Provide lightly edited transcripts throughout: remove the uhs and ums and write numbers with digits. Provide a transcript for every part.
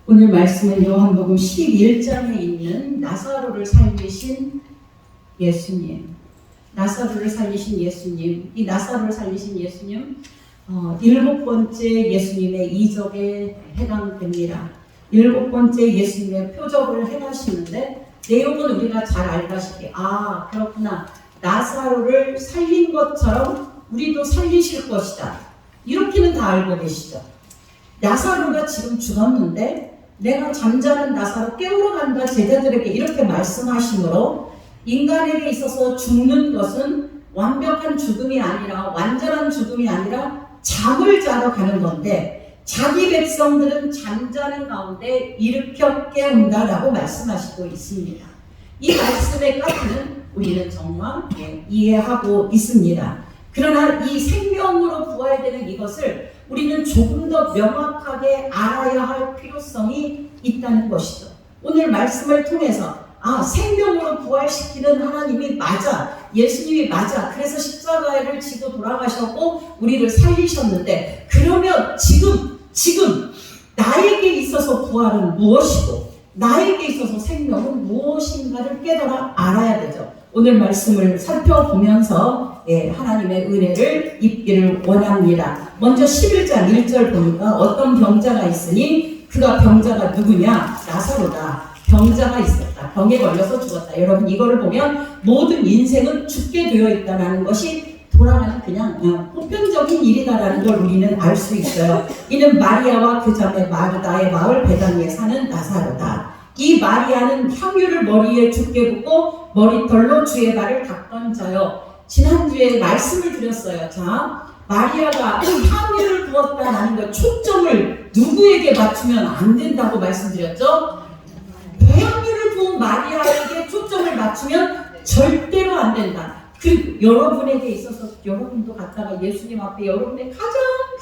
오늘 말씀은 요한복음 11장에 있는 나사로를 살리신 예수님. 나사로를 살리신 예수님. 이 나사로를 살리신 예수님, 7번째 예수님의 이적에 해당됩니다. 7번째 예수님의 표적을 행하시는데 내용은 우리가 잘 알다시피 그렇구나. 나사로를 살린 것처럼 우리도 살리실 것이다. 이렇게는 다 알고 계시죠. 나사로가 지금 죽었는데 내가 잠자는 나사로 깨우러 간다 제자들에게 이렇게 말씀하시므로 인간에게 있어서 죽는 것은 완벽한 죽음이 아니라 완전한 죽음이 아니라 잠을 자러 가는 건데 자기 백성들은 잠자는 가운데 일으켜 깨운다라고 말씀하시고 있습니다. 이 말씀의 가치는 우리는 정말 이해하고 있습니다. 그러나 이 생명으로 부활되는 이것을 우리는 조금 더 명확하게 알아야 할 필요성이 있다는 것이죠. 오늘 말씀을 통해서 생명으로 부활시키는 하나님이 맞아. 예수님이 맞아. 그래서 십자가를 지고 돌아가셨고 우리를 살리셨는데 그러면 지금 나에게 있어서 부활은 무엇이고 나에게 있어서 생명은 무엇인가를 깨달아 알아야 되죠. 오늘 말씀을 살펴보면서 하나님의 은혜를 입기를 원합니다. 먼저 11장 1절 보니까 어떤 병자가 있으니 그가 병자가 누구냐? 나사로다. 병자가 있었다. 병에 걸려서 죽었다. 여러분 이거를 보면 모든 인생은 죽게 되어 있다는 것이 돌아가는 그냥 보편적인 일이다라는 걸 우리는 알 수 있어요. 이는 마리아와 그 자매 마르다의 마을 베다니에 사는 나사로다. 이 마리아는 향유를 머리에 붓게 붓고 머리털로 주의 발을 닦던 자요. 지난주에 말씀을 드렸어요. 자, 마리아가 향유를 부었다라는 것 초점을 누구에게 맞추면 안 된다고 말씀드렸죠? 향유를 부은 마리아에게 초점을 맞추면 절대로 안 된다. 여러분에게 있어서 여러분도 갔다가 예수님 앞에 여러분의 가장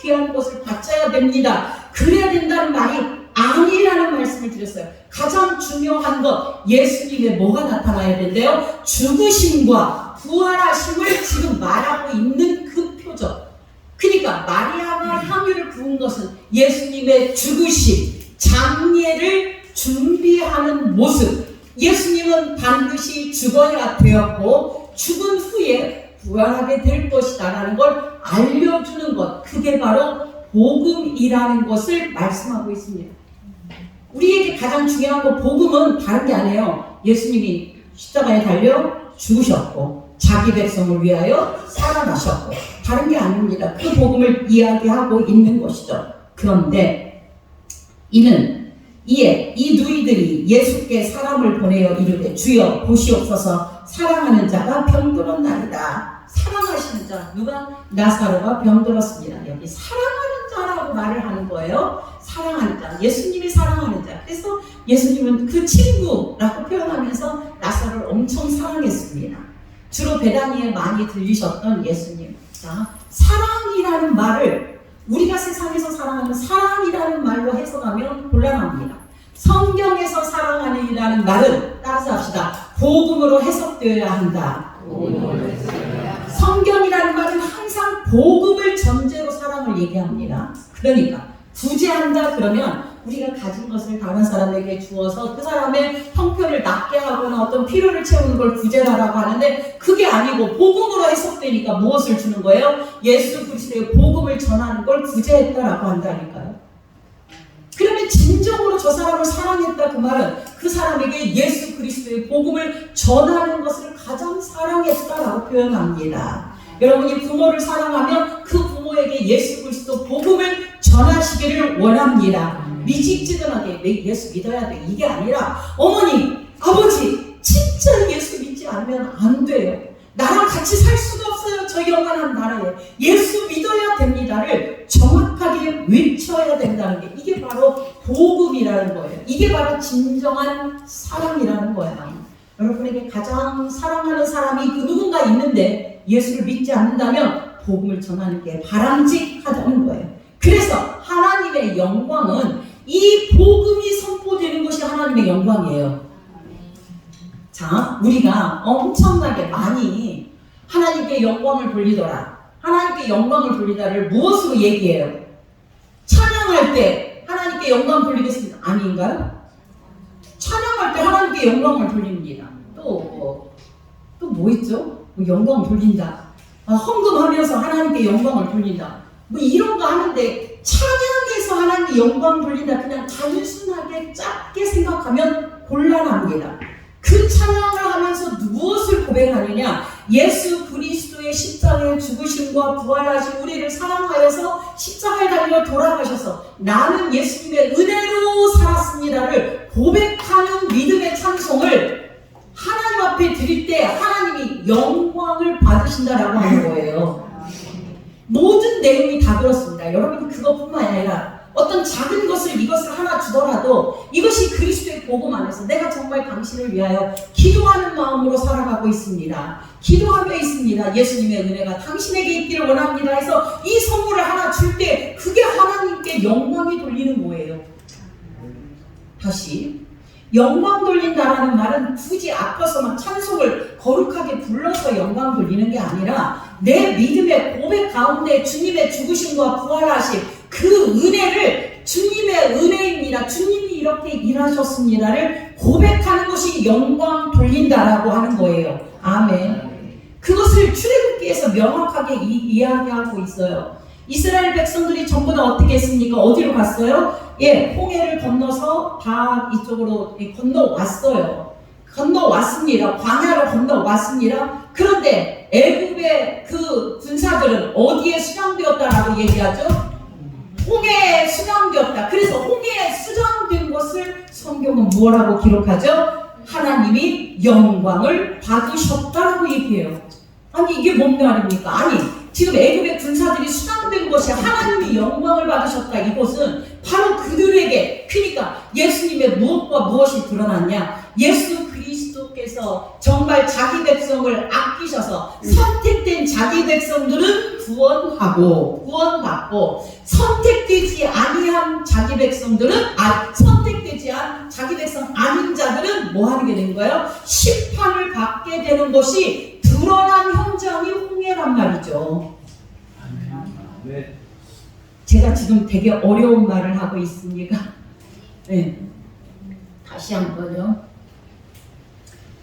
귀한 것을 바쳐야 됩니다. 그래야 된다는 말이 아니라는 말씀을 드렸어요. 가장 중요한 것, 예수님의 뭐가 나타나야 된대요? 죽으심과 부활하심을 지금 말하고 있는 그 표적. 그러니까 마리아가 향유를 부은 것은 예수님의 죽으심, 장례를 준비하는 모습. 예수님은 반드시 죽어야 되었고 죽은 후에 부활하게 될 것이다 라는 걸 알려주는 것, 그게 바로 복음이라는 것을 말씀하고 있습니다. 우리에게 가장 중요한 거, 복음은 다른 게 아니에요. 예수님이 십자가에 달려 죽으셨고 자기 백성을 위하여 살아나셨고 다른 게 아닙니다. 그 복음을 이야기하고 있는 것이죠. 그런데 이에 이 누이들이 예수께 사람을 보내어 이르되 주여 보시옵소서 사랑하는 자가 병들었나이다. 사랑하시는 자, 누가? 나사로가 병들었습니다. 여기 사랑하는 자라고 말을 하는 거예요. 사랑하는 자, 예수님이 사랑하는 자. 그래서 예수님은 그 친구라고 표현하면서 나사로를 엄청 사랑했습니다. 주로 베다니에 많이 들리셨던 예수님. 자, 사랑이라는 말을 우리가 세상에서 사랑하는 사랑이라는 말로 해석하면 곤란합니다. 성경에서 사랑하는 이라는 말은 따라서 합시다. 복음으로 해석되어야 한다. 성경이라는 말은 항상 복음을 전제로 사랑을 얘기합니다. 그러니까 구제한다 그러면 우리가 가진 것을 다른 사람에게 주어서 그 사람의 형편을 낫게 하거나 어떤 필요를 채우는 걸 구제하라고 하는데 그게 아니고 복음으로 해석되니까 무엇을 주는 거예요? 예수 그리스도의 복음을 전하는 걸 구제했다라고 한다니까요. 그러면 진정으로 저 사람을 사랑했다 그 말은 그 사람에게 예수 그리스도의 복음을 전하는 것을 가장 사랑했다라고 표현합니다. 여러분이 부모를 사랑하면 그 부모에게 예수 그리스도 복음을 전하시기를 원합니다. 미직지근하게 예수 믿어야 돼 이게 아니라 어머니, 아버지 진짜 예수 믿지 않으면 안 돼요. 나랑 같이 살 수가 없어요. 저 영원한 나라에 예수 믿어야 됩니다를 정확하게 외쳐야 된다는 게 이게 바로 복음이라는 거예요. 이게 바로 진정한 사랑이라는 거예요. 여러분에게 가장 사랑하는 사람이 그 누군가 있는데 예수를 믿지 않는다면 복음을 전하는 게 바람직하다는 거예요. 그래서 하나님의 영광은 이 복음이 선포되는 것이 하나님의 영광이에요. 자, 우리가 엄청나게 많이 하나님께 영광을 돌리더라. 하나님께 영광을 돌리다를 무엇으로 얘기해요? 찬양할 때 하나님께 하나님께 영광 돌리겠습니다. 아닌가요? 찬양할 때 하나님께 영광을 돌립니다. 또 뭐 있죠? 뭐 영광 돌린다. 헌금하면서 하나님께 영광을 돌린다. 뭐 이런 거 하는데 찬양에서 하나님께 영광 돌린다. 그냥 단순하게 짧게 생각하면 곤란합니다. 그 찬양을 하면서 무엇을 고백하느냐? 예수 그리스도의 십자가의 죽으심과 부활하신 우리를 사랑하여서 십자가에 달려 돌아가셔서 나는 예수님의 은혜로 살았습니다를 고백하는 믿음의 찬송을 하나님 앞에 드릴 때 하나님이 영광을 받으신다라고 하는 거예요. 모든 내용이 다 그렇습니다. 여러분 그것뿐만 아니라 어떤 작은 것을 이것을 하나 주더라도 이것이 그리스도의 복음 안에서 내가 정말 당신을 위하여 기도하는 마음으로 살아가고 있습니다. 기도하며 있습니다. 예수님의 은혜가 당신에게 있기를 원합니다 해서 이 선물을 하나 줄 때 그게 하나님께 영광이 돌리는 거예요. 다시 영광 돌린다라는 말은 굳이 앞서서만 찬송을 거룩하게 불러서 영광 돌리는 게 아니라 내 믿음의 고백 가운데 주님의 죽으심과 부활하심 그 은혜를 주님의 은혜입니다. 주님이 이렇게 일하셨습니다를 고백하는 것이 영광 돌린다라고 하는 거예요. 아멘. 그것을 출애굽기에서 명확하게 이야기하고 있어요. 이스라엘 백성들이 전부 다 어떻게 했습니까? 어디로 갔어요? 홍해를 건너서 다 이쪽으로 건너왔어요. 건너왔습니다. 광야로 건너왔습니다. 그런데 애굽의 그 군사들은 어디에 수장되었다라고 얘기하죠? 홍해에 수장되었다. 그래서 홍해에 수장된 것을 성경은 뭐라고 기록하죠? 하나님이 영광을 받으셨다라고 얘기해요. 아니 이게 뭔 말입니까? 아니 지금 애굽의 군사들이 수장된 것이 하나님이 영광을 받으셨다. 이것은 바로 그들에게 그러니까 예수님의 무엇과 무엇이 드러났냐? 예수 그리스도께서 정말 자기 백성을 아끼셔서 선택된 자기 백성들은 구원받고 선택되지 아니한 자기 백성들은 선택되지 않은 자기 백성 아닌 자들은 뭐 하게 되는 거예요? 심판을 받게 되는 것이 드러난 현장이 홍해란 말이죠. 네. 제가 지금 되게 어려운 말을 하고 있습니까? 네. 다시 한번요.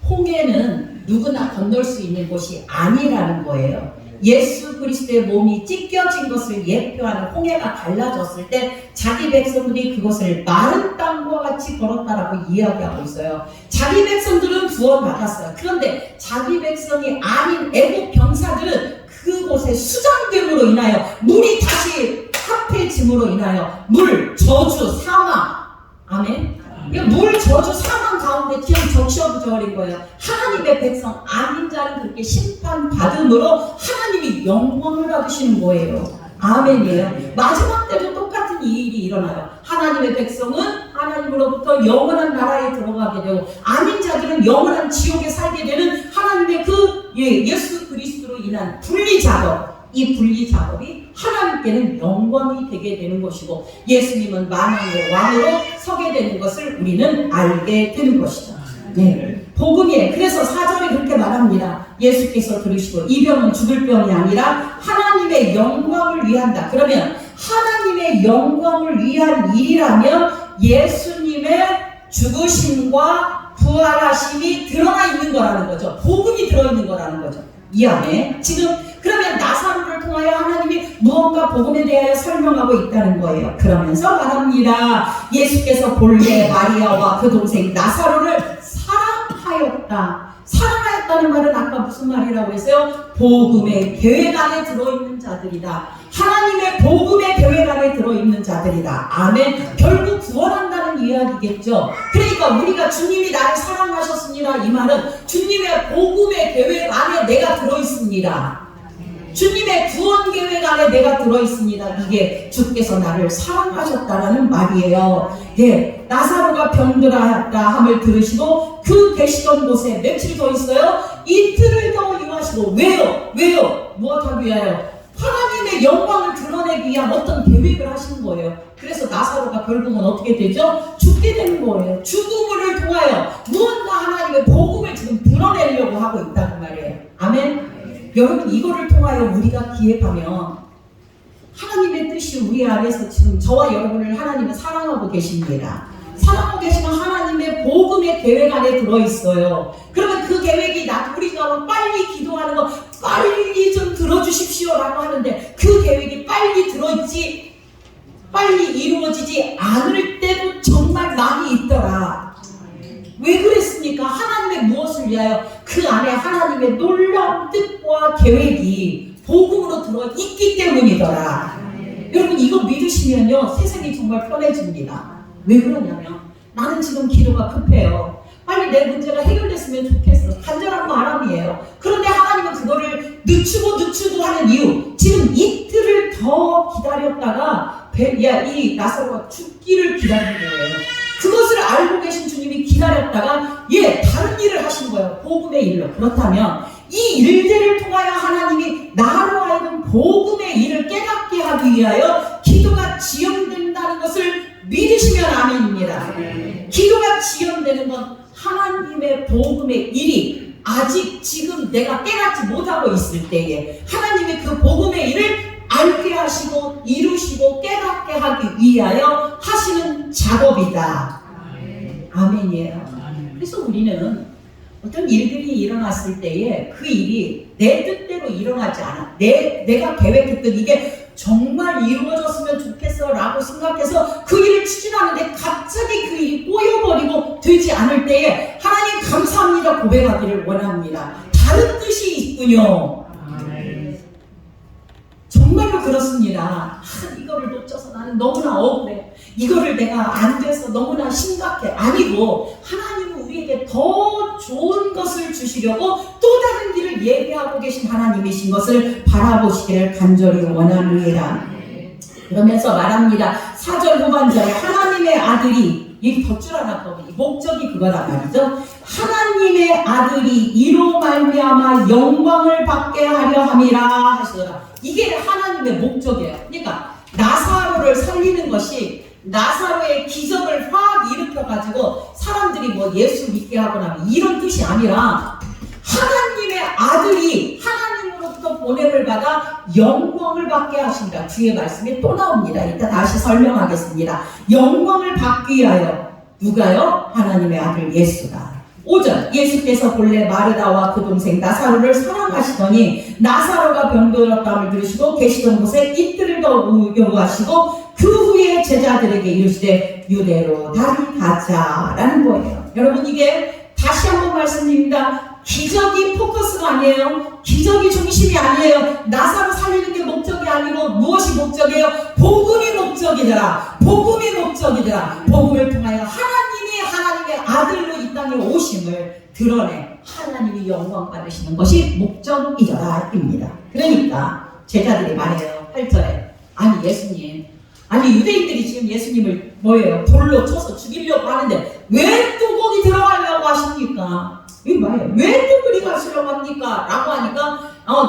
홍해는 누구나 건널 수 있는 곳이 아니라는 거예요. 예수 그리스도의 몸이 찢겨진 것을 예표하는 홍해가 갈라졌을 때 자기 백성들이 그것을 마른 땅과 같이 걸었다라고 이야기하고 있어요. 자기 백성들은 구원받았어요. 그런데 자기 백성이 아닌 애국 병사들은 그곳에 수장됨으로 인하여 물이 다시 합해짐으로 인하여 물, 저주, 사망 아멘. 물, 저주, 사망 가운데 그냥 적셔버린 거예요. 하나님의 백성 아닌 자는 그렇게 심판받음으로 하나님이 영광을 받으시는 거예요. 아멘이에요. 마지막 때도 똑같은 이 일이 일어나요. 하나님의 백성은 하나님으로부터 영원한 나라에 들어가게 되고 아닌 자들은 영원한 지옥에 살게 되는 하나님의 그 예수 그리스도로 인한 분리작업, 이 분리작업이 하나님께는 영광이 되게 되는 것이고 예수님은 만왕의 왕으로 서게 되는 것을 우리는 알게 되는 것이죠. 네. 복음이에요. 그래서 4절에 그렇게 말합니다. 예수께서 들으시고 이 병은 죽을 병이 아니라 하나님의 영광을 위한다. 그러면 하나님의 영광을 위한 일이라면 예수님의 죽으심과 부활하심이 드러나 있는 거라는 거죠. 복음이 들어있는 거라는 거죠. 이 안에 지금 그러면 나사로를 통하여 하나님이 무언가 복음에 대하여 설명하고 있다는 거예요. 그러면서 말합니다. 예수께서 본래 마리아와 그 동생 나사로를 사랑하였다. 사랑하였다는 말은 아까 무슨 말이라고 했어요? 복음의 계획 안에 들어있는 자들이다. 하나님의 복음의 계획 안에 들어있는 자들이다. 아멘. 결국 구원한다는 이야기겠죠. 그러니까 우리가 주님이 나를 사랑하셨습니다. 이 말은 주님의 복음의 계획 안에 내가 들어있습니다. 주님의 구원 계획 안에 내가 들어있습니다. 이게 주께서 나를 사랑하셨다라는 말이에요. 예, 나사로가 병들었다 함을 들으시고 그 계시던 곳에 며칠 더 있어요? 이틀을 더 유하시고 왜요? 무엇하기 위하여? 하나님의 영광을 드러내기 위한 어떤 계획을 하시는 거예요. 그래서 나사로가 결국은 어떻게 되죠? 죽게 되는 거예요. 죽음을 통하여 무언가 하나님의 복음을 지금 드러내려고 하고 있다는 말이에요. 아멘. 여러분 이거를 통하여 우리가 기획하면 하나님의 뜻이 우리 안에서 지금 저와 여러분을 하나님은 사랑하고 계십니다. 사랑하고 계시는 하나님의 복음의 계획 안에 들어있어요. 그러면 그 계획이 우리가 빨리 기도하는 거 빨리 좀 들어주십시오라고 하는데 그 계획이 빨리 이루어지지 않을 때도 정말 많이 있더라. 왜 그랬습니까? 하나님의 무엇을 위하여? 그 안에 하나님의 놀라운 뜻과 계획이 복음으로 들어있기 때문이더라. 여러분 이거 믿으시면요 세상이 정말 편해집니다. 왜 그러냐면 나는 지금 기도가 급해요. 빨리 내 문제가 해결됐으면 좋겠어. 간절한 바람이에요. 그런데 하나님은 그거를 늦추고 하는 이유, 지금 이틀을 더 기다렸다가 이 나사로가 죽기를 기다린 거예요. 그것을 알고 계신 주님이 기다렸다가 다른 일을 하신 거예요. 복음의 일로. 그렇다면 이 일들을 통하여 하나님이 나로 하여금 복음의 일을 깨닫게 하기 위하여 기도가 지연된다는 것을 믿으시면 아멘입니다. 기도가 지연되는 건 하나님의 복음의 일이 아직 지금 내가 깨닫지 못하고 있을 때에 하나님의 그 복음의 일을 알게 하시고 이루시고 깨닫게 하기 위하여 하시는 작업이다. 아멘이에요. 그래서 우리는 어떤 일들이 일어났을 때에 그 일이 내 뜻대로 일어나지 않아. 내가 계획했던 이게 정말 이루어졌으면 좋겠어 라고 생각해서 그 일을 추진하는데 갑자기 그 일이 꼬여버리고 되지 않을 때에 하나님 감사합니다 고백하기를 원합니다. 다른 뜻이 있군요. 정말로 그렇습니다. 이거를 놓쳐서 나는 너무나 억울해. 이거를 내가 안 돼서 너무나 심각해. 아니고 하나님은 우리에게 더 좋은 것을 주시려고 또 다른 길을 예비하고 계신 하나님이신 것을 바라보시기를 간절히 원합니다. 그러면서 말합니다. 4절 후반절에 하나님의 아들이 이 덧줄 하나 더 목적이 그거란 말이죠. 하나님의 아들이 이로 말미암아 영광을 받게 하려 함이라 하시더라. 이게 하나님의 목적이에요. 그러니까 나사로를 살리는 것이 나사로의 기적을 확 일으켜가지고 사람들이 뭐 예수 믿게 하거나 이런 뜻이 아니라 하나님의 아들이 하나님으로부터 보냄을 받아 영광을 받게 하신다. 주의 말씀이 또 나옵니다. 이따 다시 설명하겠습니다. 영광을 받기 위하여 누가요? 하나님의 아들 예수가. 5절 예수께서 본래 마르다와 그 동생 나사로를 사랑하시더니 나사로가 병들었다함을 들으시고 계시던 곳에 이틀을 더 요구하시고 그 후에 제자들에게 이르시되 유대로 다시 가자라는 거예요. 여러분 이게 다시 한번 말씀드립니다. 기적이 포커스가 아니에요. 기적이 중심이 아니에요. 나사로 살리는 게 목적이 아니고 무엇이 목적이에요? 복음이 목적이더라. 복음이 목적이더라. 복음을 통하여 하나님의 아들로 이 땅에 오심을 드러내 하나님이 영광 받으시는 것이 목적이더라 입니다. 그러니까 제자들이 말해요. 8절에 아니 예수님, 아니 유대인들이 지금 예수님을 뭐예요? 돌로 쳐서 죽이려고 하는데 왜 또 거기 들어가려고 하십니까? 이 말이에요. 왜 또 그리 가시려고 합니까? 라고 하니까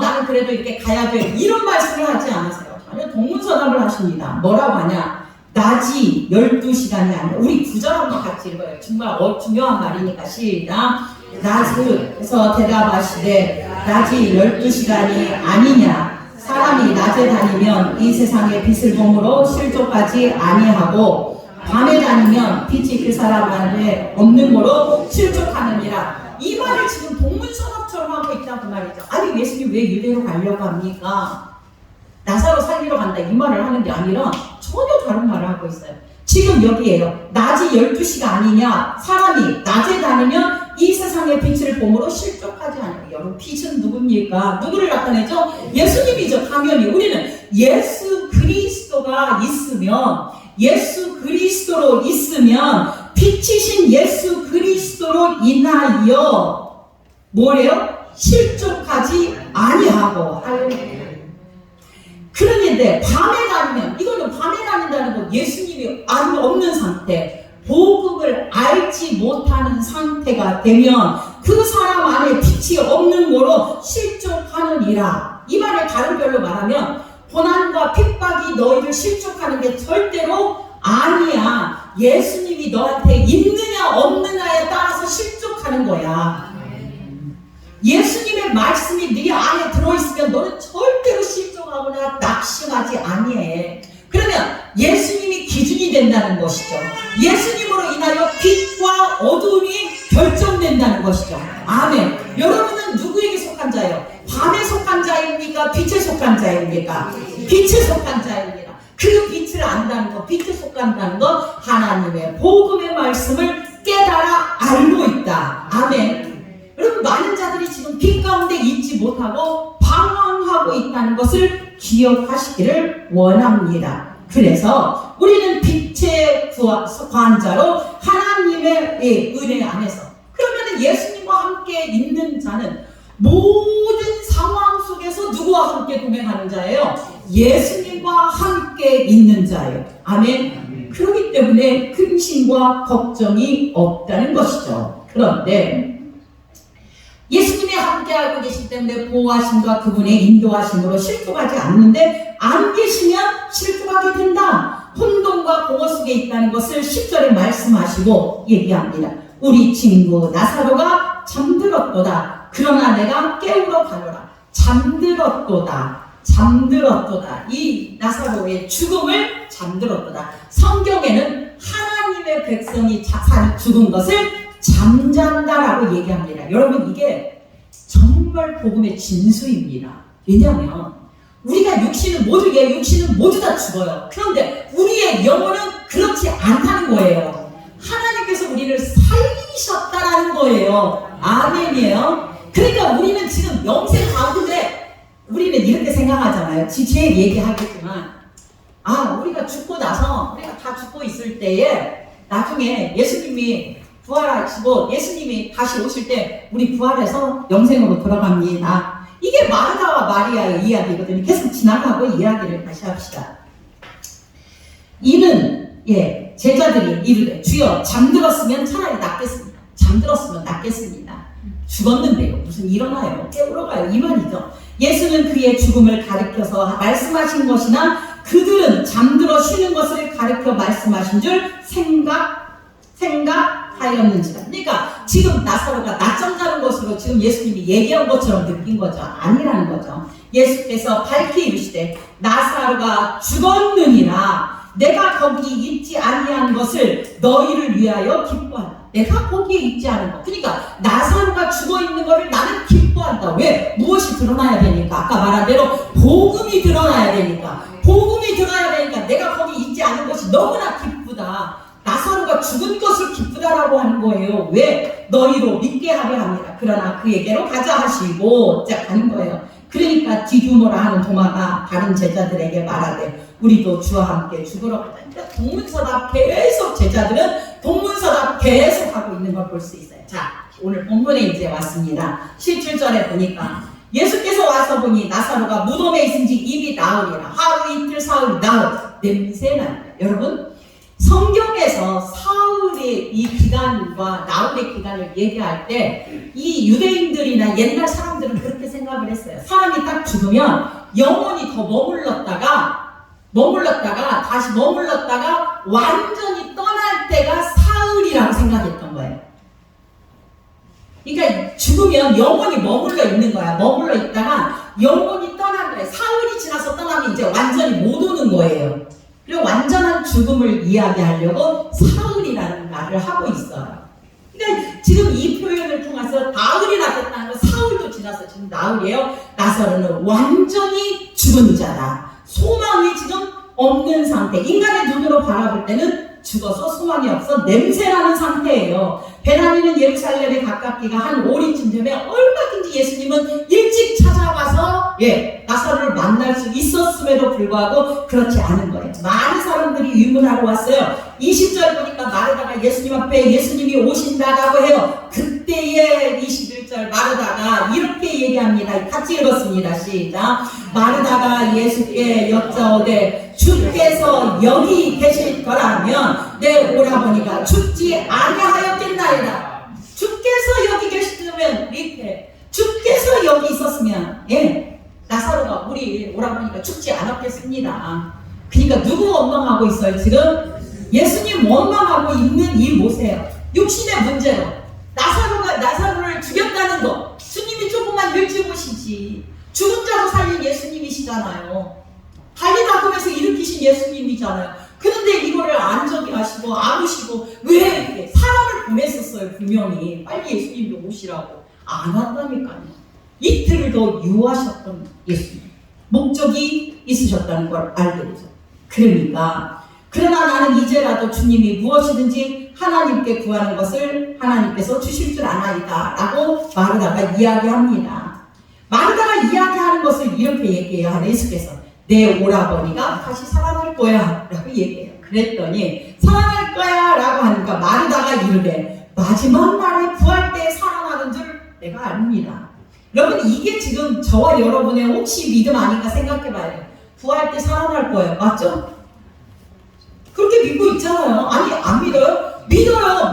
나는 그래도 이렇게 가야 돼. 이런 말씀을 하지 않으세요. 아니 동문서답을 하십니다. 뭐라고 하냐? 낮이 12시간이 아니라 우리 구절 한번 같이 읽어요. 정말 중요한 말이니까 시작. 낮에서 대답하시되 낮이 12시간이 아니냐? 사람이 낮에 다니면 이 세상의 빛을 보므로 실족하지 아니하고 밤에 다니면 빛이 그 사람 안에 없는 거로 실족하느니라. 이 말을 지금 동문서답처럼 하고 있다고 말이죠. 아니 예수님 왜 유대로 가려고 합니까? 나사로 살리러 간다 이 말을 하는 게 아니라 전혀 다른 말을 하고 있어요. 지금 여기에요. 낮이 12시가 아니냐? 사람이 낮에 다니면 이 세상의 빛을 보므로 실족하지 않아요. 여러분 빛은 누굽니까? 누구를 나타내죠? 예수님이죠. 당연히 우리는 예수 그리스도가 있으면 예수 그리스도로 있으면 빛이신 예수 그리스도로 인하여 뭐래요? 실족하지 아니하고 그런데 밤에 다니면 이거는 밤에 다닌다는 건 예수님이 없는 상태 복음을 알지 못하는 상태가 되면 그 사람 안에 빛이 없는 거로 실족하느니라. 이 말을 다른 별로 말하면 고난과 핍박이 너희를 실족하는 게 절대로 아니야. 예수님이 너한테 있느냐 없느냐에 따라서 실족하는 거야. 예수님의 말씀이 네 안에 들어있으면 너는 절대로 실족 걱정하거나 낙심하지 아니해. 그러면 예수님이 기준이 된다는 것이죠. 예수님으로 인하여 빛과 어두움이 결정된다는 것이죠. 아멘. 여러분은 누구에게 속한 자예요? 밤에 속한 자입니까? 빛에 속한 자입니까? 빛에 속한 자입니다. 그 빛을 안다는 것, 빛에 속한다는 것, 하나님의 복음의 말씀을 깨달아 알고 있다. 아멘. 여러분, 많은 자들이 지금 빛 가운데 있지 못하고 방황하고 있다는 것을 기억하시기를 원합니다. 그래서 우리는 빛의 관자로 하나님의 은혜 안에서, 그러면 예수님과 함께 있는 자는 모든 상황 속에서 누구와 함께 동행하는 자예요? 예수님과 함께 있는 자예요. 아멘. 그렇기 때문에 근심과 걱정이 없다는 것이죠. 그런데 예수님이 함께하고 계시기 때문에 보호하심과 그분의 인도하심으로 실족하지 않는데, 안 계시면 실족하게 된다. 혼돈과 공허 속에 있다는 것을 10절에 말씀하시고 얘기합니다. 우리 친구 나사로가 잠들었도다. 그러나 내가 깨우러 가노라. 잠들었도다. 잠들었도다. 이 나사로의 죽음을 잠들었도다. 성경에는 하나님의 백성이 죽은 것을 잠잔다라고 얘기합니다. 여러분, 이게 정말 복음의 진수입니다. 왜냐하면 우리가 육신은 모두 다 죽어요. 그런데 우리의 영혼은 그렇지 않다는 거예요. 하나님께서 우리를 살리셨다라는 거예요. 아멘이에요. 그러니까 우리는 지금 영생 가운데, 우리는 이렇게 생각하잖아요. 제 얘기하겠지만, 우리가 죽고 나서, 우리가 다 죽고 있을 때에 나중에 예수님이 부활하시고 예수님이 다시 오실 때 우리 부활해서 영생으로 들어갑니다. 이게 마르다와 마리아의 이야기거든요. 계속 지나가고 이야기를 다시 합시다. 이는 제자들이 이르되 주여 잠들었으면 차라리 낫겠습니다. 잠들었으면 낫겠습니다. 죽었는데요. 무슨 일어나요? 깨우러 가요. 이 말이죠. 예수는 그의 죽음을 가리켜서 말씀하신 것이나 그들은 잠들어 쉬는 것을 가리켜 말씀하신 줄 생각하였는지라. 그러니까 지금 나사로가 낮잠 자는 것으로 지금 예수님이 얘기한 것처럼 느낀 거죠. 아니라는 거죠. 예수께서 밝히 이르시되 나사로가 죽었느니라. 내가 거기 있지 아니한 것을 너희를 위하여 기뻐한다. 내가 거기에 있지 않은 것. 그러니까 나사로가 죽어 있는 것을 나는 기뻐한다. 왜? 무엇이 드러나야 되니까? 아까 말한 대로 복음이 드러나야 되니까. 복음이 드러나야 되니까 내가 거기 있지 않은 것이 너무나 기쁘다. 나사로가 죽은 것을 기쁘다라고 하는 거예요. 왜? 너희로 믿게 하려 합니다. 그러나 그에게로 가자 하시고 자 가는 거예요. 그러니까 디두모라 하는 도마가 다른 제자들에게 말하되 우리도 주와 함께 죽으러 가자. 그러니까 동문서답 계속 제자들은 동문서답 계속 하고 있는 걸 볼 수 있어요. 자, 오늘 본문에 이제 왔습니다. 17절에 보니까 예수께서 와서 보니 나사로가 무덤에 있은지 입이 나으리라. 하루 이틀 사흘 나흘 냄새난다. 여러분, 성경에서 사흘의 이 기간과 나흘의 기간을 얘기할 때 이 유대인들이나 옛날 사람들은 그렇게 생각을 했어요. 사람이 딱 죽으면 영혼이 더 머물렀다가 다시 머물렀다가 완전히 떠날 때가 사흘이라고 생각했던 거예요. 그러니까 죽으면 영혼이 머물러 있는 거야. 머물러 있다가 영혼이 떠난 거예요. 사흘이 지나서 떠나면 이제 완전히 못 오는 거예요. 그리고 완전한 죽음을 이야기하려고 사흘이라는 말을 하고 있어요. 그러니까 지금 이 표현을 통해서 나흘이나 됐다는 건 사흘도 지나서 지금 나흘이에요. 나사로는 완전히 죽은 자다. 소망이 지금 없는 상태. 인간의 눈으로 바라볼 때는 죽어서 소망이 없어 냄새나는 상태예요. 베나니는 예루살렘에 가깝기가 한 5리쯤 되면 얼마든지 예수님은 일찍 찾아가서 나사로를 만날 수 있었음에도 불구하고 그렇지 않은 거예요. 많은 사람들이 의문하러 왔어요. 20절 보니까 마르다가 예수님 앞에 예수님이 오신다라고 해요. 그때의 21절 마르다가 이렇게 얘기합니다. 같이 읽었습니다. 시작. 마르다가 예수께 여짜오되 주께서 여기 계실 거라면 내 오라버니가 죽지 아니하였겠나이다. 주께서 여기 계시면 밑에 주께서 여기 있었으면 나사로가 우리 오라버니가 죽지 않았겠습니다. 그러니까 누구 원망하고 있어요? 지금 예수님 원망하고 있는 이 모세요. 육신의 문제로 나사로를 죽였다는 거 주님이 조금만 일찍 오시지. 죽은 자로 살린 예수님이시잖아요. 아니잖아요. 달리다금에서 일으키신 예수님이잖아요. 그런데 이거를 안정히 하시고 아무시고 왜 이렇게 사람을 보냈었어요. 분명히 빨리 예수님도 오시라고. 안 왔다니까요. 이틀을 더 유하셨던 예수님. 목적이 있으셨다는 걸 알게 되죠. 그러니까 그러나 나는 이제라도 주님이 무엇이든지 하나님께 구하는 것을 하나님께서 주실 줄 아나이다 라고 마르다가 이야기합니다. 마르다가 이야기하는 것을 이렇게 얘기해요. 예수께서 내 오라버니가 다시 살아날 거야 라고 얘기해요. 그랬더니 살아날 거야 라고 하니까 마르다가 이르되 마지막 날에 부활 때 살아나는 줄 내가 압니다. 여러분 이게 지금 저와 여러분의 혹시 믿음 아닌가 생각해봐야 돼요. 부활 때 살아날 거예요. 맞죠? 그렇게 믿고 있잖아요. 아니 안 믿어요? 믿어요.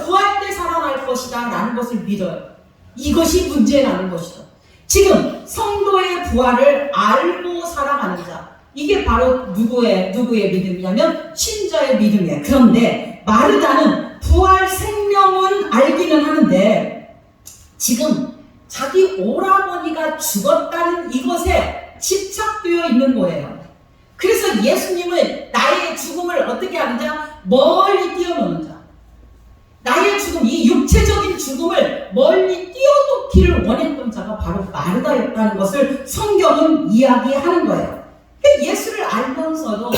부활 때 살아날 것이다 라는 것을 믿어요. 이것이 문제라는 것이죠. 지금 성도의 부활을 알고 살아가는 자, 이게 바로 누구의 믿음이냐면 신자의 믿음이에요. 그런데 마르다는 부활 생명은 알기는 하는데 지금 자기 오라버니가 죽었다는 이것에 집착되어 있는 거예요. 그래서 예수님은 나의 죽음을 어떻게 하는 자? 멀리 뛰어놓는 자. 나의 죽음, 이 육체적인 죽음을 멀리 뛰어놓기를 원했던 자가 바로 마르다였다는 것을 성경은 이야기하는 거예요. 예수를 알면서도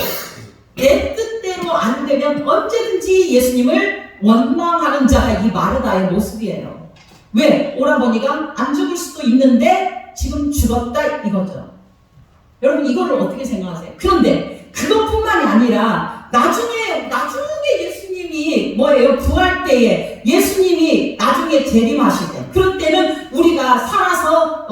내 뜻대로 안 되면 언제든지 예수님을 원망하는 자가 이 마르다의 모습이에요. 왜? 오라버니가 안 죽을 수도 있는데 지금 죽었다 이거죠. 여러분 이거를 어떻게 생각하세요? 그런데 그것뿐만이 아니라 나중에 예수님이 뭐예요? 부활 때에 예수님이 나중에 재림하실 때 그럴 때는 우리가 살아서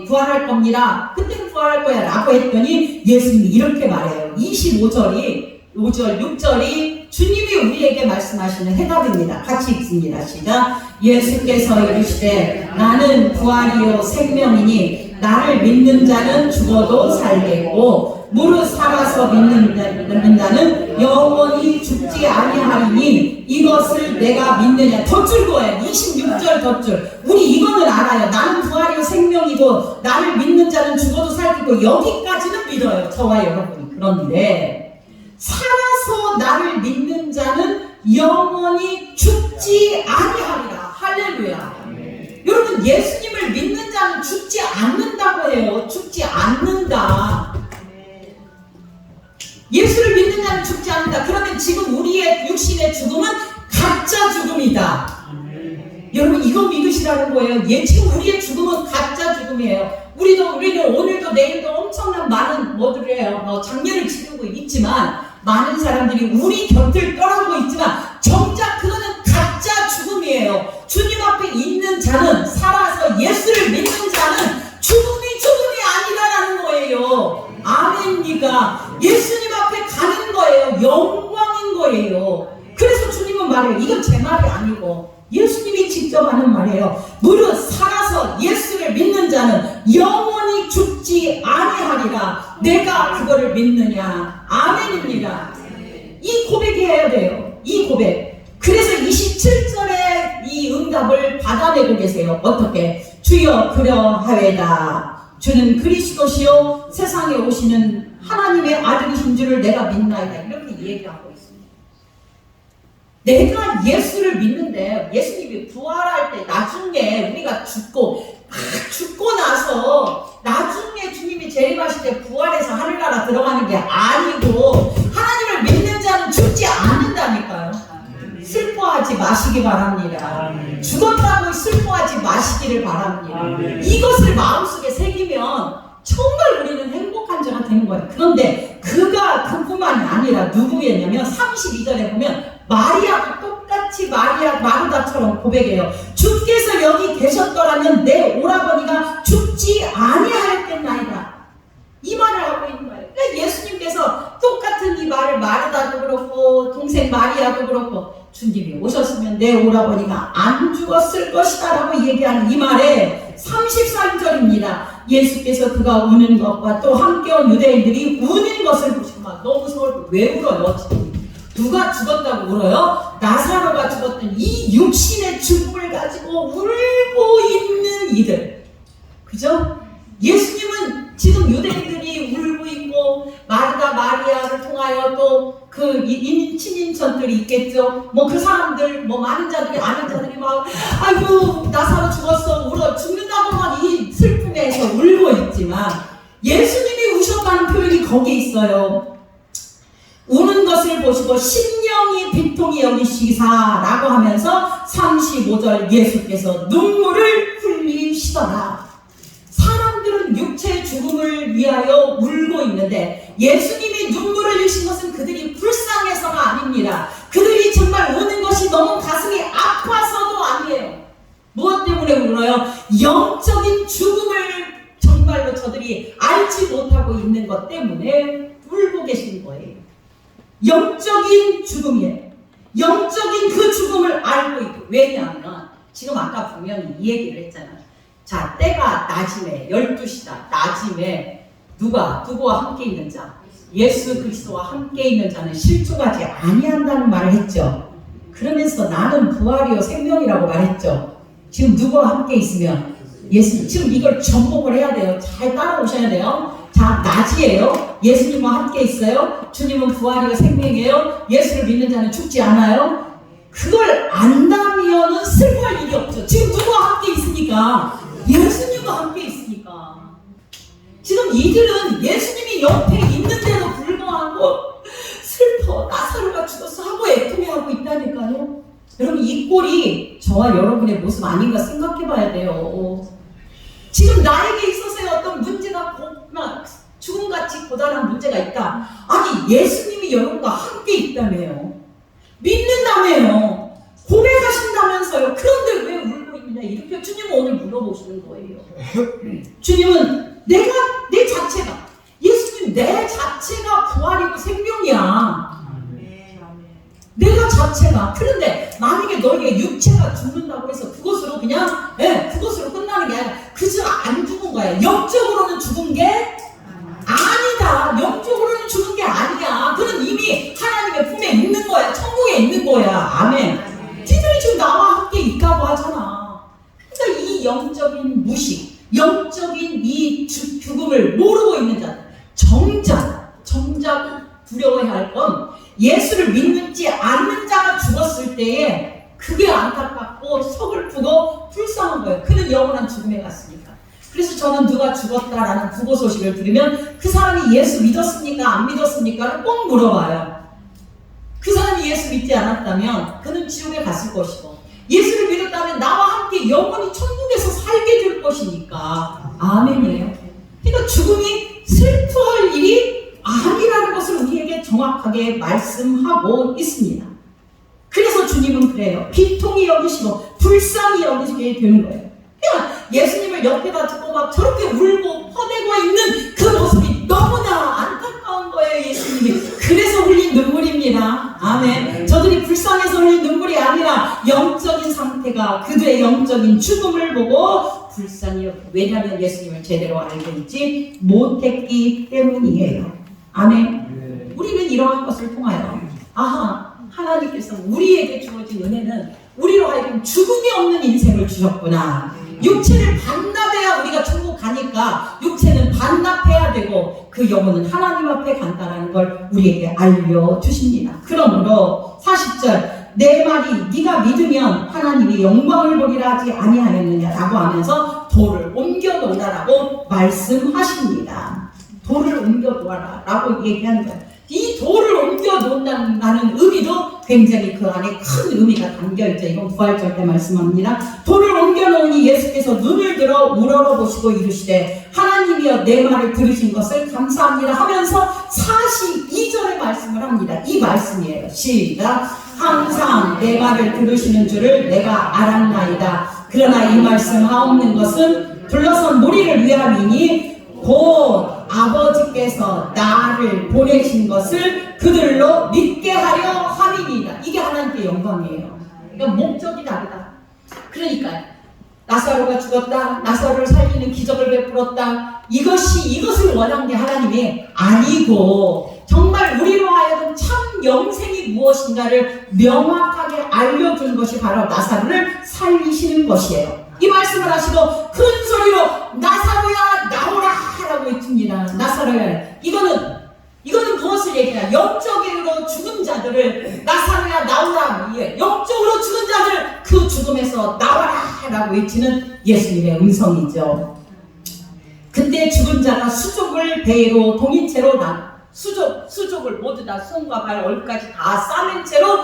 부활할 겁니다. 그때는 부활할 거야 라고 했더니 예수님이 이렇게 말해요. 25절 6절이 주님이 우리에게 말씀하시는 해답입니다. 같이 읽습니다. 시작. 예수께서 이르시되 나는 부활이요 생명이니 나를 믿는 자는 죽어도 살겠고 무릇 살아서 믿는 자는 영원히 죽지 아니하리니 이것을 내가 믿느냐. 덧줄 거예요. 26절 덧줄. 우리 이거는 알아요. 나는 부활이요 생명이고 나를 믿는 자는 죽어도 살겠고 여기까지는 믿어요. 저와 여러분이. 그런데 살아서 나를 믿는 자는 영원히 죽지 아니하리라. 할렐루야. 여러분 예수님을 믿는 자는 죽지 않는다고 해요. 죽지 않는다. 예수를 믿는 자는 죽지 않는다. 그러면 지금 우리의 육신의 죽음은 가짜 죽음이다. 여러분 이거 믿으시라는 거예요. 지금 우리의 죽음은 가짜 죽음이에요. 우리는 오늘도 내일도 엄청난 많은 장례를 치르고 있지만 많은 사람들이 우리 곁을 떠나고 있지만 정작 그거는 가짜 죽음이에요. 주님 앞에 있는 자는 살아서 예수를 믿는 자는 죽음이 아니라는 거예요. 아멘입니까? 예수님 앞에 가는 거예요. 영광인 거예요. 그래서 주님은 말해요. 이건 제 말이 아니고 예수님이 직접 하는 말이에요. 무릇 살아서 예수를 믿는 자는 영원히 죽지 아니하리라. 내가 그거를 믿느냐. 아멘입니다. 이 고백해야 돼요. 이 고백. 그래서 27절에 이 응답을 받아내고 계세요. 어떻게? 주여 그러하외다. 주는 그리스도시요 세상에 오시는 하나님의 아들이신 줄을 내가 믿나이다. 이렇게 얘기하고 있습니다. 내가 예수를 믿는데 예수님이 부활할 때 나중에 우리가 죽고 나서 나중에 주님이 재림하실 때 부활해서 하늘나라 들어가는 게 아니고 하나님을 믿는 자는 죽지 않는다니까요. 슬퍼하지 마시기 바랍니다. 죽었다고 슬퍼하지 마시기를 바랍니다. 이것을 마음속에 새기면 정말 우리는 행복한 자가 되는 거예요. 그런데 그뿐만이 아니라 누구였냐면 32절에 보면 마리아도 똑같이 마르다처럼 고백해요. 주께서 여기 계셨더라면 내 오라버니가 죽지 아니하였겠나이다. 이 말을 하고 있는 거예요. 그러니까 예수님께서 똑같은 이 말을 마르다도 그렇고 동생 마리아도 그렇고 주님이 오셨으면 내 오라버니가 안 죽었을 것이다 라고 얘기하는 이 말에 33절입니다. 예수께서 그가 우는 것과 또 함께 온 유대인들이 우는 것을 보시고 막 너무 서울 왜 울어요? 누가 죽었다고 울어요? 나사로가 죽었던 이 육신의 죽음을 가지고 울고 있는 이들. 그죠? 예수님은 지금 유대인들이 울고 있고 마르다 마리아를 통하여 또 그 친인척들이 있겠죠. 뭐 그 사람들 뭐 많은 자들이 아는 자들이 막 아이고 나사로 죽었어 울어 죽는다고 막 이 슬픔에서 울고 있지만 예수님이 우셨다는 표현이 거기에 있어요. 우는 것을 보시고 심령이 비통히 여기시사라고 하면서 35절 예수께서 눈물을 흘리시더라. 사람들은 육체의 죽음을 위하여 울고 있는데 예수님이 눈물을 흘리신 것은 그들이 불쌍해서가 아닙니다. 그들이 정말 우는 것이 너무 가슴이 아파서도 아니에요. 무엇 때문에 울어요? 영적인 죽음을 정말로 저들이 알지 못하고 있는 것 때문에 울고 계신 거예요. 영적인 죽음이에요. 영적인 그 죽음을 알고 있고, 왜냐하면 지금 아까 분명히 이 얘기를 했잖아요. 자, 때가 낮임에 12시다. 낮임에 누구와 함께 있는 자? 예수 그리스도와 함께 있는 자는 실족하지 아니한다는 말을 했죠. 그러면서 나는 부활이요 생명이라고 말했죠. 지금 누구와 함께 있으면 예수님, 지금 이걸 접목을 해야 돼요. 잘 따라오셔야 돼요. 자, 낮이에요. 예수님과 함께 있어요. 주님은 부활이요 생명이에요. 예수를 믿는 자는 죽지 않아요. 그걸 안다면은 슬퍼할 일이 없죠. 지금 누구와 함께 있으니까? 예수님과 함께 있으니까. 지금 이들은 예수님이 옆에 있는데도 불구하고 슬퍼, 나사로가 죽었어 하고 애통해하고 있다니까요. 여러분, 이 꼴이 저와 여러분의 모습 아닌가 생각해 봐야 돼요. 지금 나에게 있어서의 어떤 문제가 죽음같이 고단한 문제가 있다. 아니, 예수님이 여러분과 함께 있다며요. 믿는다며요. 고백하신다면서요. 그런데 왜 울고 있느냐, 이렇게 주님은 오늘 물어보시는 거예요. 주님은 내 자체가, 예수님 내 자체가 부활이고 생명이야. 내가 자체가. 그런데 만약에 너에게 육체가 죽는다고 해서 그것으로 그냥 그것으로 끝나는 게 아니라 그저 안 죽은 거야. 영적으로는 죽은 게 아니다. 영적으로는 죽은 게 아니야. 그는 이미 하나님의 품에 있는 거야. 천국에 있는 거야. 아멘. 니들이 지금 나와 함께 있다고 하잖아. 그러니까 이 영적인 무식, 영적인 이 죽음을 모르고 있는 자들, 정작 두려워해야 할 건 예수를 믿지 않는 자가 죽었을 때에 그게 안타깝고 서글프고 불쌍한 거예요. 그는 영원한 죽음에 갔으니까. 그래서 저는 누가 죽었다라는 부고 소식을 들으면 그 사람이 예수 믿었습니까? 안 믿었습니까?를 꼭 물어봐요. 그 사람이 예수 믿지 않았다면 그는 지옥에 갔을 것이고, 예수를 믿었다면 나와 함께 영원히 천국에서 살게 될 것이니까. 아멘이에요. 그러니까 죽음이 슬퍼할 일이 아니라는 것을 우리에게 정확하게 말씀하고 있습니다. 그래서 주님은 그래요. 비통히 여기시고 불쌍히 여기시게 되는 거예요. 그러니까 예수님을 옆에다 두고 막 저렇게 울고 퍼대고 있는 그 모습이 너무나 안타까운 거예요. 예수님이. 그래서 흘린 눈물입니다. 아멘. 저들이 불쌍해서 흘린 눈물이 아니라 영적인 상태가, 그들의 영적인 죽음을 보고 불쌍히 여기고, 왜냐하면 예수님을 제대로 알고 있지 못했기 때문이에요. 아멘. 우리는 이러한 것을 통하여 하나님께서 우리에게 주어진 은혜는 우리로 하여금 죽음이 없는 인생을 주셨구나. 육체를 반납해야 우리가 천국 가니까 육체는 반납해야 되고 그 영혼은 하나님 앞에 간다라는 걸 우리에게 알려주십니다. 그러므로 40절, 내 말이 네가 믿으면 하나님이 영광을 보리라 하지 아니하였느냐라고 하면서 돌을 옮겨 놓으라라고 말씀하십니다. 돌을 옮겨 놓아라 라고 얘기하는 거예요. 이 돌을 옮겨 놓는다는 의미도 굉장히 그 안에 큰 의미가 담겨있죠. 이건 부활절 때 말씀합니다. 돌을 옮겨 놓으니 예수께서 눈을 들어 우러러보시고 이르시되 하나님이여 내 말을 들으신 것을 감사합니다 하면서 42절의 말씀을 합니다. 이 말씀이에요. 시작. 항상 내 말을 들으시는 줄을 내가 알았나이다. 그러나 이 말씀 하옵는 것은 불러선 무리를 위함이니 곧 아버지께서 나를 보내신 것을 그들로 믿게 하려 함이니이다. 이게 하나님께 영광이에요. 그러니까 목적이 다르다. 그러니까요. 나사로가 죽었다. 나사로를 살리는 기적을 베풀었다. 이것을 원한 게 하나님이 아니고 정말 우리로 하여금 참 영생이 무엇인가를 명확하게 알려준 것이 바로 나사로를 살리시는 것이에요. 이 말씀을 하시고 큰 소리로 나사로야 나오라 하라고 했습니다. 나사로야. 이거는 무엇을 얘기하냐? 영적으로 죽은 자들을 나사로야 나오라. 영적으로 죽은 자들 그 죽음에서 나와라 라고 외치는 예수님의 음성이죠. 그때 죽은 자가 수족을 배로 동인채로 수족을 모두 다 손과 발 얼굴까지 다 싸맨 채로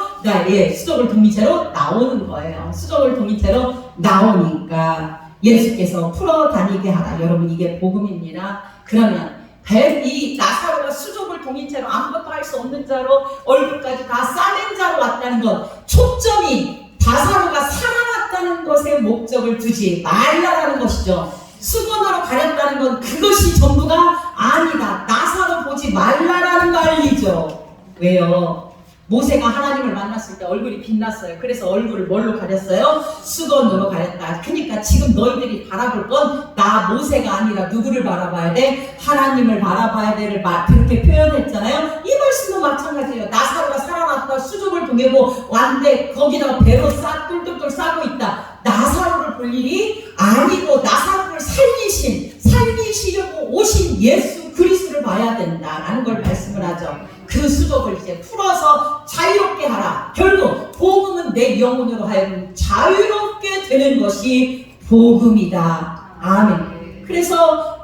수족을 동인채로 나오는 거예요. 수족을 동인채로 나오니까 예수께서 풀어 다니게 하라. 여러분 이게 복음입니다. 그러면 이 나사로가 수족을 동인 채로 아무것도 할 수 없는 자로 얼굴까지 다 싸맨 자로 왔다는 것, 초점이 나사로가 살아났다는 것에 목적을 두지 말라라는 것이죠. 수건으로 가렸다는 건 그것이 전부가 아니다. 나사로 보지 말라라는 말이죠. 왜요? 모세가 하나님을 만났을 때 얼굴이 빛났어요. 그래서 얼굴을 뭘로 가렸어요? 수건으로 가렸다. 그러니까 지금 너희들이 바라볼 건 나 모세가 아니라 누구를 바라봐야 돼? 하나님을 바라봐야 돼를 그렇게 표현했잖아요. 이 말씀도 마찬가지예요. 나사로가 살아났다. 수족을 동이고 왔는데 거기다가 배로 똘똘똘 싸고 있다. 나사로를 볼 일이 아니고 나사로를 살리시려고 오신 예수 그리스도를 봐야 된다라는 걸 말씀을 하죠. 그 수족을 이제 풀어서 자유롭게 하라. 결국 복음은 내 영혼으로 하여금 자유롭게 되는 것이 복음이다. 아멘. 그래서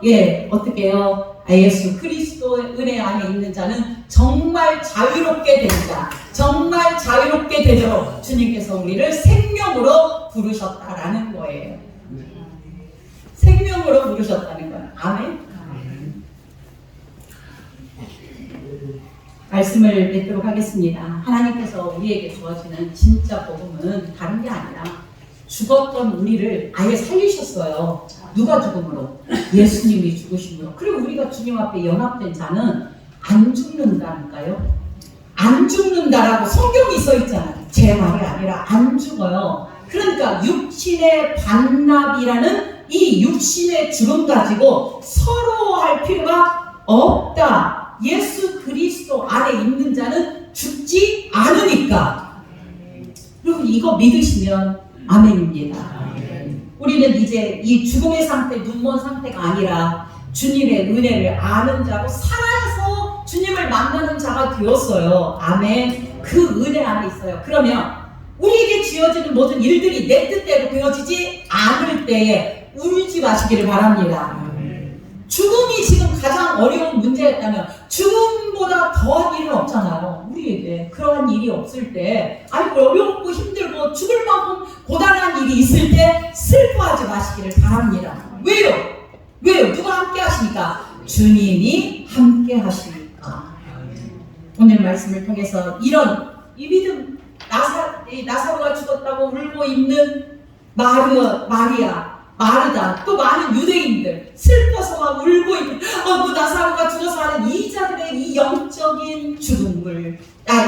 어떻게 해요? 예수 그리스도의 은혜 안에 있는 자는 정말 자유롭게 된다. 정말 자유롭게 되도록 주님께서 우리를 생명으로 부르셨다라는 거예요. 생명으로 부르셨다는 거예요. 아멘. 말씀을 맺도록 하겠습니다. 하나님께서 우리에게 주어지는 진짜 복음은 다른 게 아니라 죽었던 우리를 아예 살리셨어요. 누가 죽음으로? 예수님이 죽으심으로. 그리고 우리가 주님 앞에 연합된 자는 안 죽는다니까요. 안 죽는다라고 성경이 써 있잖아요. 제 말이 아니라 안 죽어요. 그러니까 육신의 반납이라는 이 육신의 죽음 가지고 서로 할 필요가 없다. 예수 그리스도 안에 있는 자는 죽지 않으니까. 그리고 이거 믿으시면 아멘입니다. 우리는 이제 이 죽음의 상태, 눈먼 상태가 아니라 주님의 은혜를 아는 자로 살아서 주님을 만나는 자가 되었어요. 아멘. 그 은혜 안에 있어요. 그러면 우리에게 지어지는 모든 일들이 내 뜻대로 되어지지 않을 때에 울지 마시기를 바랍니다. 죽음이 지금 가장 어려운 문제였다면 죽음보다 더한 일은 없잖아요. 우리에게 그러한 일이 없을 때 어렵고 힘들고 죽을 만큼 고단한 일이 있을 때 슬퍼하지 마시기를 바랍니다. 왜요? 누가 함께 하시니까? 주님이 함께 하시니까. 오늘 말씀을 통해서 이 믿음, 나사로가 죽었다고 울고 있는 마리아, 마르다, 또 많은 유대인들 슬퍼서 막 울고 있는 나사로가 죽어서 하는 이 자들의 이 영적인 죽음을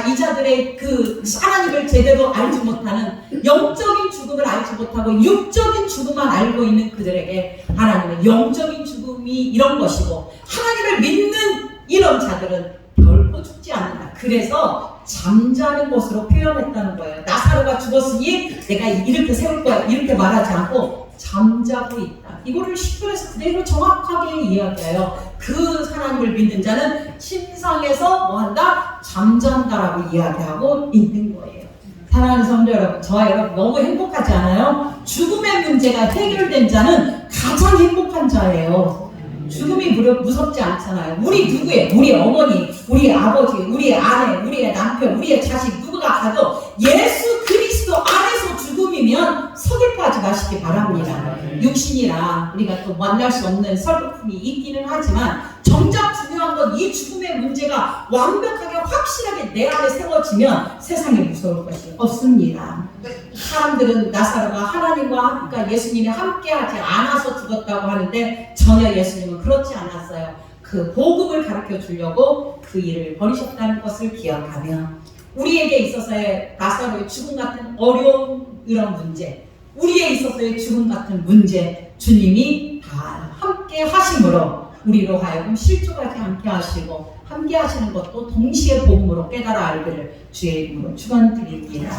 이 자들의 그 하나님을 제대로 알지 못하는 영적인 죽음을 알지 못하고 육적인 죽음만 알고 있는 그들에게 하나님의 영적인 죽음이 이런 것이고 하나님을 믿는 이런 자들은 결코 죽지 않는다. 그래서 잠자는 것으로 표현했다는 거예요. 나사로가 죽었으니 내가 이렇게 세울 거야 이렇게 말하지 않고 잠자고 있다. 이거를 10절에서 그대로 정확하게 이야기해요. 그 하나님을 믿는 자는 침상에서 뭐한다? 잠잔다라고 이야기하고 있는 거예요. 사랑하는 성도 여러분, 저와 여러분 너무 행복하지 않아요? 죽음의 문제가 해결된 자는 가장 행복한 자예요. 죽음이 무섭지 않잖아요. 우리 누구예요? 우리 어머니, 우리 아버지, 우리 아내, 우리의 남편, 우리의 자식 누구가 가도 예수 그리스도 안에서 죽음이면 서글퍼하지 마시기 바랍니다. 육신이라 우리가 또 만날 수 없는 서글픔이 있기는 하지만 정작 중요한 건 이 죽음의 문제가 완벽하게 확실하게 내 안에 세워지면 세상에 무서울 것이 없습니다. 사람들은 나사로가 하나님과 예수님이 함께하지 않아서 죽었다고 하는데 전혀 예수님은 그렇지 않았어요. 그 복음을 가르쳐 주려고 그 일을 벌이셨다는 것을 기억하며 우리에게 있어서의 나사로의 죽음 같은 어려운 이런 문제, 우리에 있어서의 죽음 같은 문제 주님이 다 함께 하심으로 우리로 하여금 실족하지 않게 하시고 함께 하시는 것도 동시에 복음으로 깨달아 알기를 주의 이름으로 축원드립니다.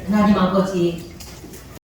하나님 아버지